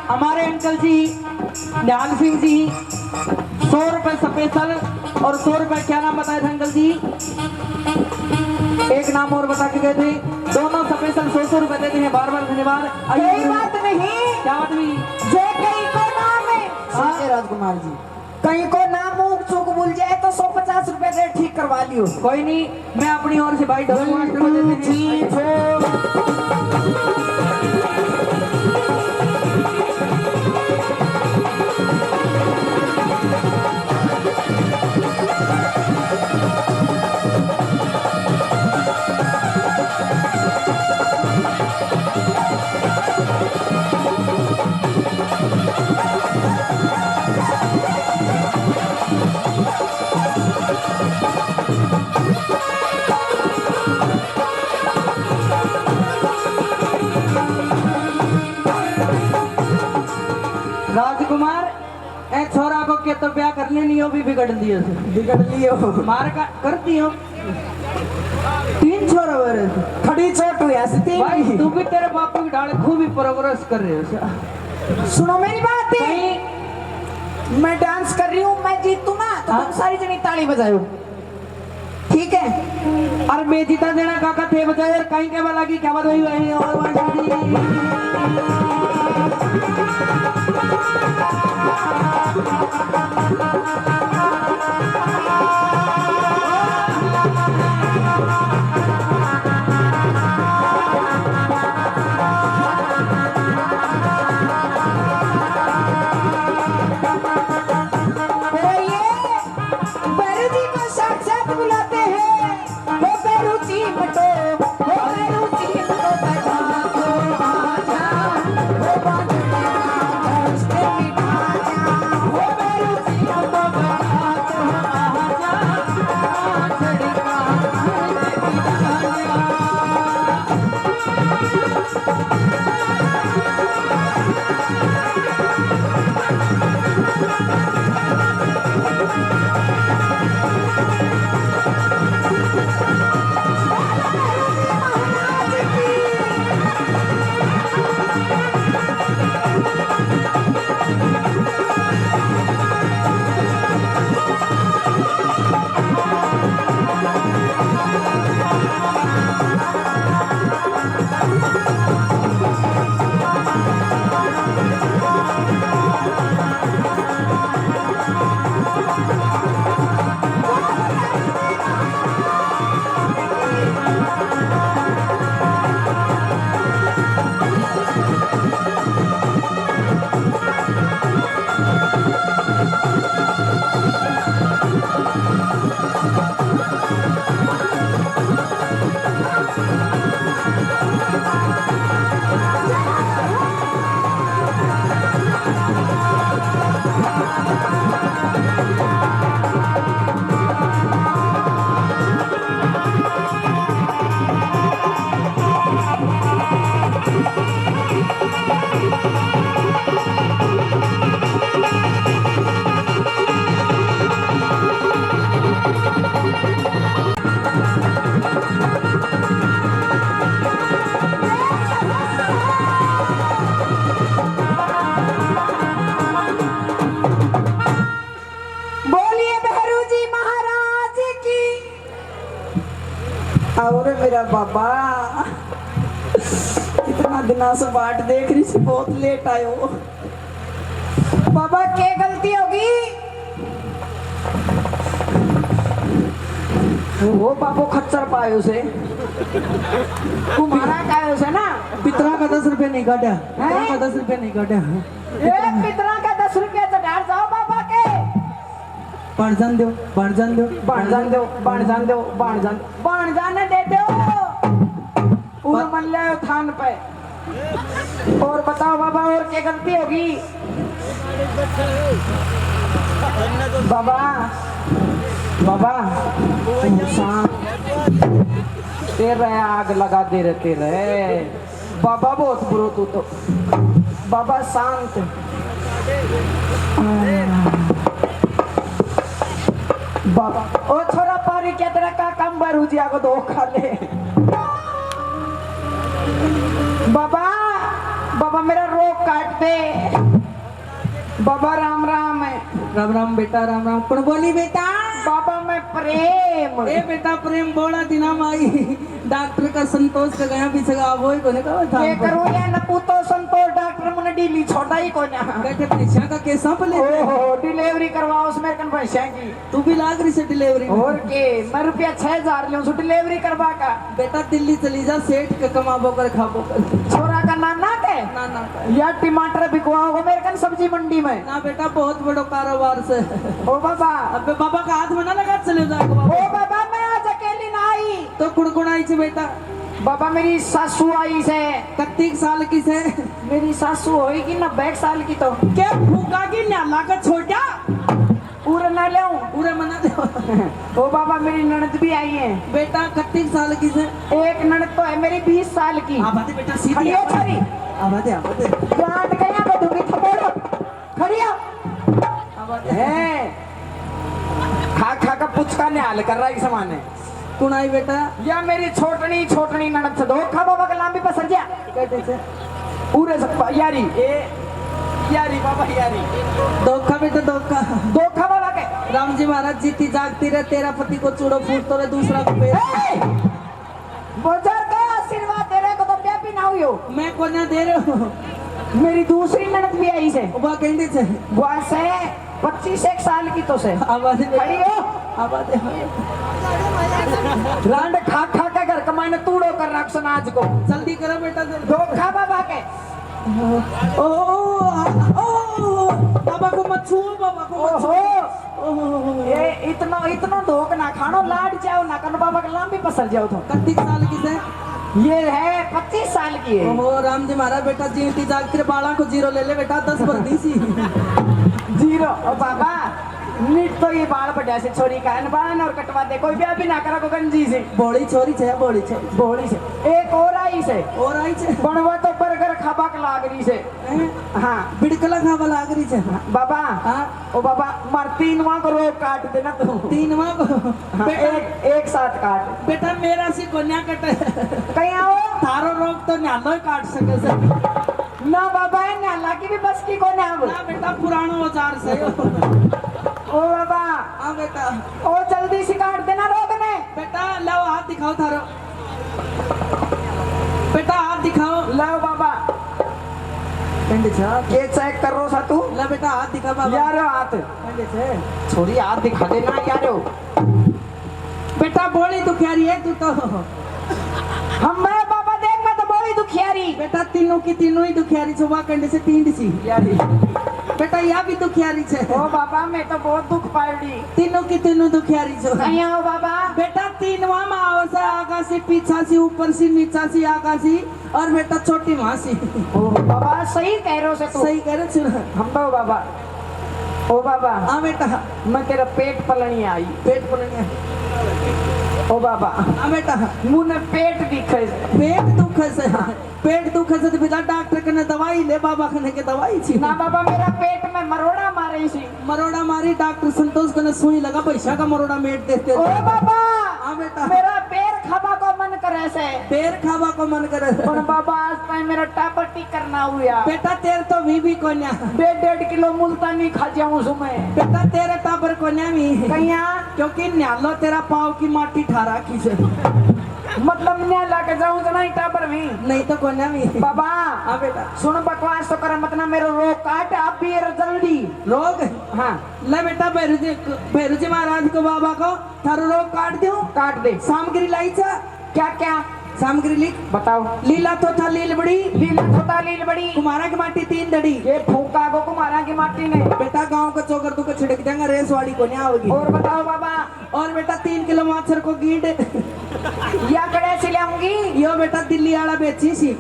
हमारे अंकल जी निहाल सिंह जी 100 रुपए स्पेशल और 100 रुपए क्या नाम बताए थे अंकल जी, एक नाम और बता के गए थे। दोनों स्पेशल 100 रुपए देते हैं, बार बार धन्यवाद। कोई बात नहीं, क्या बात हुई? जो कहीं को नाम है सुनिए राजकुमार जी, कहीं को नाम ऊक चूक भूल जाए तो 150 रुपए दे ठीक करवा लियो। कोई नहीं, मैं अपनी ओर से भाई ढोल मास्टर को देते हैं। राजकुमार ए छोरा को के तो ब्याह करने नहीं हो भी बिगड़ दियो से बिगड़ लियो मार का कर दियो 3 छोरा मेरे से खड़ी चोट हुई हंसती भाई तू भी तेरे बापू की डाले खूब ही प्रोग्रेस कर रहे हो सुनो मेरी बात सही मैं डांस कर रही हूँ मैं जीतू ना तो हाँ? तुम सारी जनी ताली बजाओ ठीक है और मैं जीता देना काका थे बजाए यार कहीं के वाला की क्या बात हुई भाई और तो ये बैरू जी को साक्षात बुलाते हैं वो बैरू जी मटो वो बैरू जी मटो बजा दो बाजा वो बाजा उसके बिठा जा वो बैरू जी मटो बजा दो बाजा छड़ी का और मेरा बाबा कितना दिना से बाट देख रही थी, बहुत लेट आयो। बाबा क्या गलती होगी? वो बाबू खच्चर पायो से तुम्हारा कायो से ना पितरा का 10 रुपए नहीं काटा, पितरा का 10 रुपए नहीं काटा। ए पितरा का 10 रुपया चढ़ा जाओ बाबा के। बाणजान दो, बाणजान दो, बाणजान दो, बाणजान दो, बाणजान बाणजान दे दो। पूरा मन ले थान पे। और बताओ बाबा और क्या गलती होगी? बाबा बाबा तेरे आग लगा दे रहे तेरे बाबा, बहुत बुरो तू तो। बाबा शांत। बाबा ओ छोरा पारी क्या तेरा का काम बारू जी आगो दो खा ले। बाबा बाबा मेरा रोग काट दे। बाबा राम राम है। राम राम बेटा, राम राम। पण बोली बेटा बाबा मैं प्रेम। ए बेटा प्रेम बोला दिना माई डॉक्टर का संतोष का गया भी सगा वो ही कोने का था। ये करो या न पूतो संतोष डॉक्टर मुने डीली छोड़ा ही को ना। कहते परीक्षा का केसा पे ले ओहो डिलीवरी करवाओ उसमें कन पैसा की। तू भी लाग रही से डिलीवरी में। और के मैं रुपया 6000 लियो सो डिलीवरी करवा का। बेटा दिल्ली चली जा, सेठ का कमाबो कर खाबो कर। छोरा का नाम ना के ना ना ना का। या टमाटर बिकवाओगे मेरे कन सब्जी मंडी में। ना बेटा बहुत बड़ो कारोबार से। ओ बाबा, अबे बाबा का हाथ में ना लगा चले जाएगा ओ बाबा। बाबा मैं आज अकेली ना आई। तो कुड़कुड़ाई से बेटा बाबा मेरी सासू आई से। 31 साल की से। मेरी सासू होगी 90 साल की तो। क्या भूखा की न्याला का छोटा पूरा ना ले पूरे मना दो। ओ बाबा मेरी ननद भी आई है। बेटा 31 साल की से। एक ननद तो है मेरी 20 साल की। आबादे बेटा सीधी खड़ी हो छोरी। आबादे आबादे गांठ गया को दूंगी थप्पड़। खड़ी हो। आबादे है खा खा का पुचका ने हाल कर रहा है समान है। कुणाई बेटा या मेरी छोटनी छोटनी ननद से धोखा बाबा का लांबी पसर जा। कहते से पूरे सब यारी ए यारी बाबा यारी धोखा बेटा धोखा। धोखा बाबा के। राम जी महाराज जीती जागती रहे, तेरा पति को चूड़ो फूटतो रहे, दूसरा को पेड़। बुजुर्ग का आशीर्वाद दे रहे को तो क्या भी ना हुई हो। मैं को ना दे रहे हो। मेरी दूसरी ननद भी आई से। वह कहते से बस है 25 साल की तो से। आबादे खड़ी हो। आबादे रांड खा खा के घर कमाने तूड़ो कर रख आज को। जल्दी करो बेटा जल्दी। धोखा बाबा के। ओ बाबा को मत छुओ, बाबा को मत ओहो छुओ। ये इतना इतना धोख ना खानो लाड जाओ ना कन बाबा के लांबी पसर जाओ तो। 31 साल की से। ये है 25 साल की है। ओहो राम जी महाराज बेटा जीती जागती रहे, बाला को 0 ले ले बेटा, 10 भर दी सी। 0 ओ बाबा नीट तो ये बाल बढ़िया से छोरी का है बाल और कटवा दे कोई भी ना करा को गंजी से। बोड़ी छोरी छे बोड़ी छोरी बोली से एक और आई से। और आई छे बनवा तो बर्गर खाबा के लाग रही से। हाँ बिड़कला खावा लाग रही छे। बाबा हाँ ओ बाबा मार 3 माह को रोक काट देना तू। 3 माह को हाँ, बेटा एक साथ काट। बेटा मेरा सी कोन्या कटे कहीं आओ थारो रोग तो न्यालो ही काट सके से। ना बाबा है ना लागी भी बस की को ना ना बेटा पुरानो औजार से। ओ बाबा हाँ बेटा ओ जल्दी से काट देना रोक ने। बेटा लाओ हाथ दिखाओ थारो। बेटा हाथ दिखाओ। लाओ बाबा पेंडे छे हाथ। ये चेक कर रो सा तू। ला बेटा हाथ दिखा बाबा। यार हाथ पेंडे छे छोरी हाथ दिखा देना यारो। बेटा बोली तू क्या रही है तू तो। हम मैं बाबा देख मैं तो बोली दुखियारी। बेटा तीनों की तीनों ही दुखियारी छो, वा कंडे से 3 सी। यारी बेटा या भी दुखियारी छे। ओ बाबा मैं तो बहुत दुख पायड़ी। तीनों की तीनों दुखियारी छो। कहीं आओ बाबा। बेटा 3 में आओ से आगा से पीछा सी ऊपर सी नीचा सी आगा सी और बेटा छोटी वहां सी। ओ बाबा सही कह रहे हो से तू। सही कह रहे छो। हम तो बाबा ओ बाबा हाँ बेटा मैं तेरा पेट पलनी आई। पेट पलनिया। ओ बाबा हाँ बेटा मुंह में पेट दिखे। पेट दुख से। पेट दुख से तो बिना डॉक्टर कने दवाई ले, बाबा कने के दवाई छी ना बाबा मेरा पेट में मरोड़ा मारे सी। मरोड़ा मारी डॉक्टर संतोष कने सुई लगा, पैसा का मरोड़ा मेट देते। ओ बाबा हाँ बेटा मेरा पैर खाबा को मन करे से। पैर खावा को मन करे। पर बाबा आज तक मेरा टापटी करना हुआ। बेटा तेरे तो भी कोन्या। 1.5 किलो मुल्तानी खा जाऊं सुमें। बेटा तेरे टाबर कोन्या भी कहिया क्योंकि न्यालो तेरा पाव की माटी ठारा की से। मतलब न्या लाके जाऊं तो नहीं टाबर में। नहीं तो कोन्या भी। बाबा हाँ बेटा सुन बकवास तो कर मत ना मेरा रोग काट आप भी जल्दी। रोग हाँ ले बेटा भैरूजी महाराज को बाबा को थारो रोग काट दूं। काट दे। सामग्री लाई छा क्या क्या सामग्री लिख बताओ। लीला तो था लील बड़ी, लीला छोटा लील बड़ी, कुमारा की माटी 3 दड़ी। ये फूका को कुमारा की माटी ने। बेटा गांव को चोकर तू को छिड़क देंगे, रेसवाड़ी को नहीं आओगी। और बताओ बाबा। और बेटा 3 किलो माछर को गीड या कड़े से लाऊंगी। यो बेटा दिल्ली वाला बेची सी।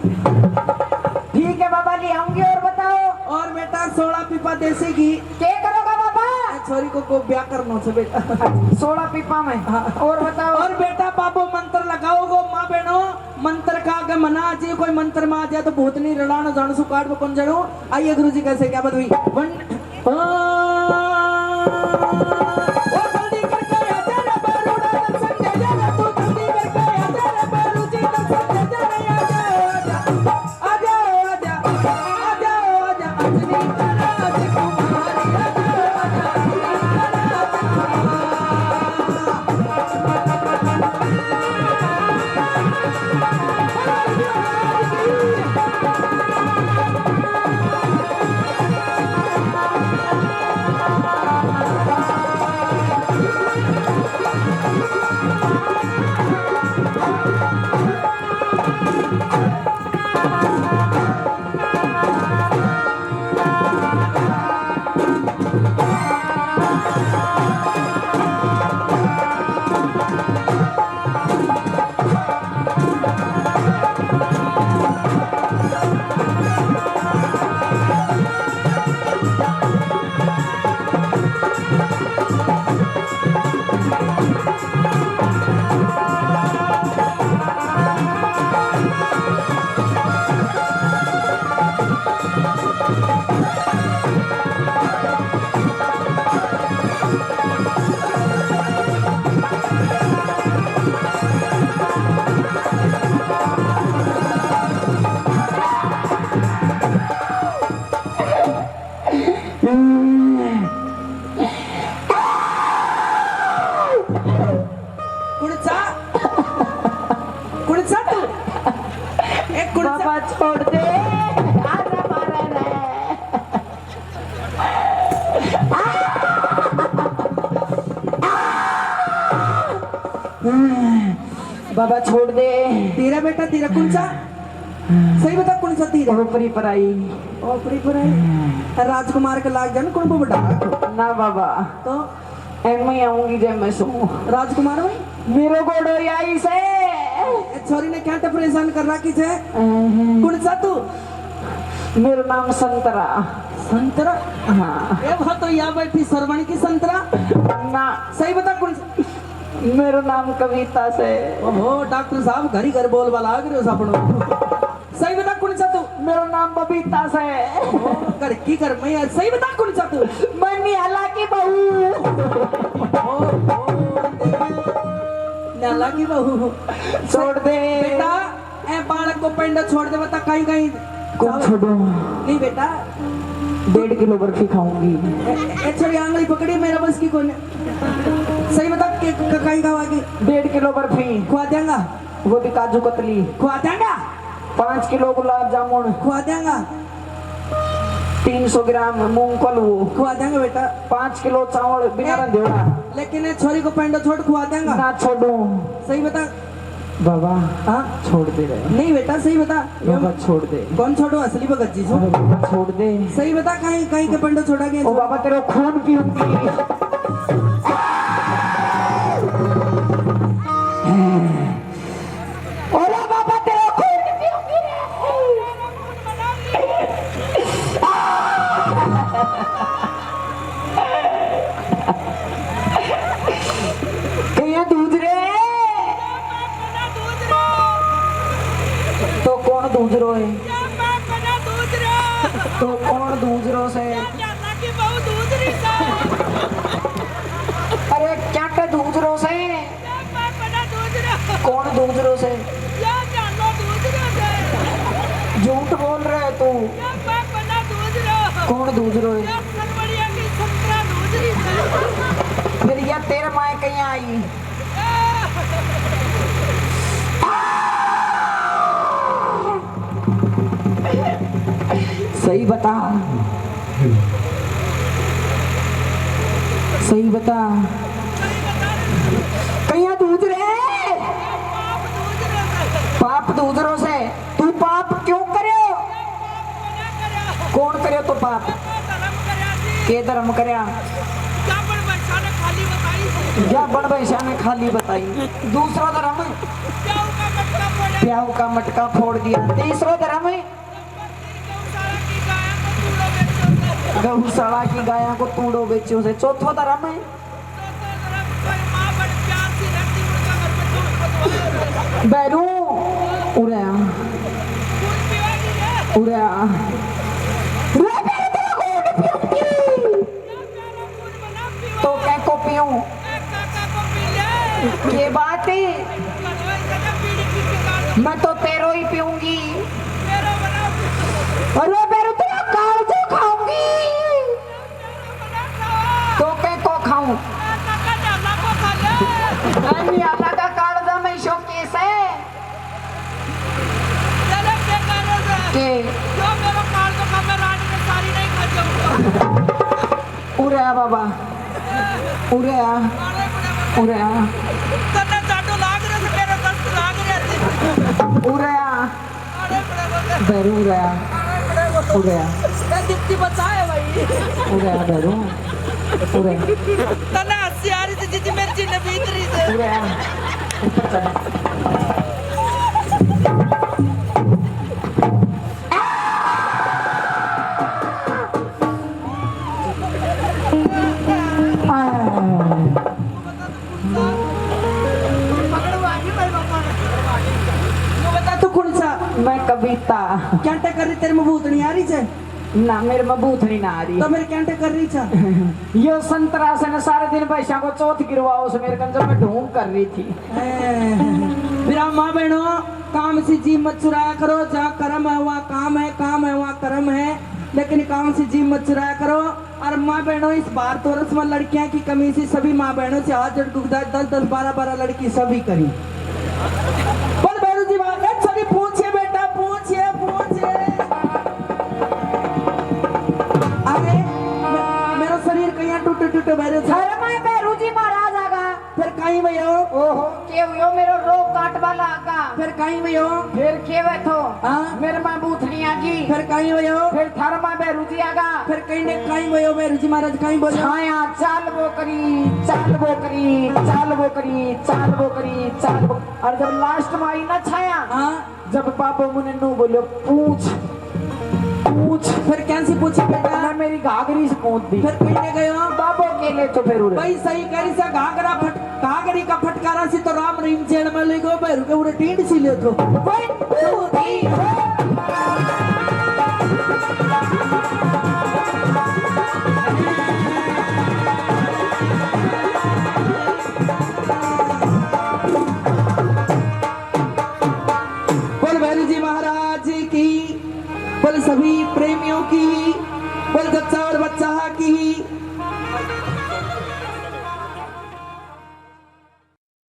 ठीक है बाबा ले आऊंगी। और बताओ। और बेटा 16 पीपा देसी घी। क्या करोगा बाबा। छोरी को ब्याह करना छे बेटा। 16 पीपा में। और बताओ। और बेटा बाबू मंत्र लगाओगो माँ बहनों, मंत्र का आगे मना जी कोई मंत्र में आ जाए तो भूतनी रड़ानो जान सु काट कौन जड़ो। आइए गुरुजी कैसे क्या बात हुई। बाबा छोड़ दे। तेरा बेटा तेरा कौन सा सही बता कौन सा तीर है ऊपरी पराई ओपरी पर है राजकुमार के लाग जाने कौन को बड़ा ना बाबा तो एम आऊंगी जब मैं सो राजकुमार भाई मेरो गोड़ो आई से ए छोरी ने क्या परेशान कर रखी है कौन सा तू मेरा नाम संतरा। संतरा हाँ ए बहुत तो यहाँ बैठी सरवण की संतरा ना सही बता कौन सा मेरा नाम कविता से। ओहो डॉक्टर साहब घर ही घर बोल वाला आ गए सापड़ो सही बता कौन सा तू मेरा नाम बबीता से। ओ, घर की घर में है। सही बता कौन सा तू मैं निहाला की बहू। नाला की बहू छोड़ दे बेटा ए बालक को पेंडा छोड़ दे बता कहीं कहीं कौन छोड़ो नहीं बेटा 1.5 किलो बर्फी खाऊंगी। ए छोरी आंगली पकड़ी मेरा बस की कौन है सही बता कहीं खावागी 1.5 किलो बर्फी खुआ देंगा वो भी काजू कतली। खुआ देंगा 5 किलो गुलाब जामुन। खुआ देंगा 300 ग्राम मूंगफल वो। खुआ देंगे बेटा 5 किलो चावल बिना रंधेड़ा। लेकिन ए छोरी को पेंडा छोड़ खुआ देंगा ना छोड़ो सही बता बाबा। हाँ छोड़ दे रहे नहीं बेटा सही बता बाबा छोड़ दे। कौन छोड़ो असली बगच्ची छो बाबा छोड़ दे। सही बता कहीं कहीं के पेंडा छोड़ा ओ गया बाबा तेरा खून पीऊंगी। ओला बाबा तेरा खून पीऊंगी रे। कहिए दूध रे तो कौन दूध रो है तो कौन दूध रो से अरे क्या का दूध रो से कौन दूध रो से झूठ बोल रहा है तू कौन दूध रो है फिर यार तेरे माए कहीं आई सही बता सही बता कहीं दूध रे पाप दूधरों से तू पाप क्यों करे कौन करे तो पाप के धर्म करया या बड़ भैसा ने खाली बताई। दूसरा धर्म प्याऊ का मटका फोड़ दिया। तीसरा धर्म गौशाला की गायों को तूड़ो बेचो से। चौथा धर्म है बैरू उड़या उड़या तो क्या को पीऊं ये बात है मैं तो तेरो ही पीऊंगी। अरे बैरू तेरा काल जो खाऊंगी तो क्या को खाऊं नियाला का काढ़ा में शौकेस है के उड़या बाबा उड़या उड़या उड़या बैरू उड़या उड़या बचाए भाई उड़या बैरू उड़या तना हसियारी से जितनी मेरी चिन्ह भीतरी से उड़या ऊपर चला मैं कविता क्या कर रही तेरे में भूत नहीं आ रही है ना मेरे में बूथनी ना आ रही तो मेरे क्या कर रही है यो संतरा से न सारे दिन पैसा को चौथ गिरवाओ उस मेरे कंजर में ढूंढ कर रही थी। मेरा माँ बहनों काम से जी मत चुराया करो। जहाँ कर्म है वहाँ काम है वहाँ कर्म है लेकिन काम से जी मत चुराया करो। और माँ बहनों इस बार तो रस्म लड़कियां की कमी से सभी माँ बहनों से हाथ जोड़ गुजर 10-10 12-12 लड़की सभी करी बोल भैरू जी बात है सभी पूछिए बेटा पूछिए अरे मेरा शरीर कहीं टूटे भैरू अरे मैं भैरू जी महाराज आगा फिर कहीं भयो ओहो के हुयो मेरो रोग काट वाला आगा फिर कहीं भयो फिर के वे थो हाँ? मेरे मां बूथनी आगी फिर कहीं भयो फिर थार मां बेरुजी आगा फिर कहीं ने कहीं भयो मैं रुचि महाराज कहीं बोलो छाया चाल वो करी चाल वो करी चाल वो करी चाल वो करी चाल वो और जब लास्ट में आई ना छाया हाँ जब पापा मुने नो बोलो पूछ पूछ फिर कैसी पूछी बेटा ना मेरी घाघरी से कूद दी फिर कहीं ने गयो बाबो के ले तो फिर उड़े भाई सही करी सा घाघरी का फटकारा सी तो राम रहीम जेल में ले गो बैरू के उड़े टींड सी ले तो बोल भैरू जी महाराज की बोल सभी प्रेमियों की बोल जच्चा और बच्चा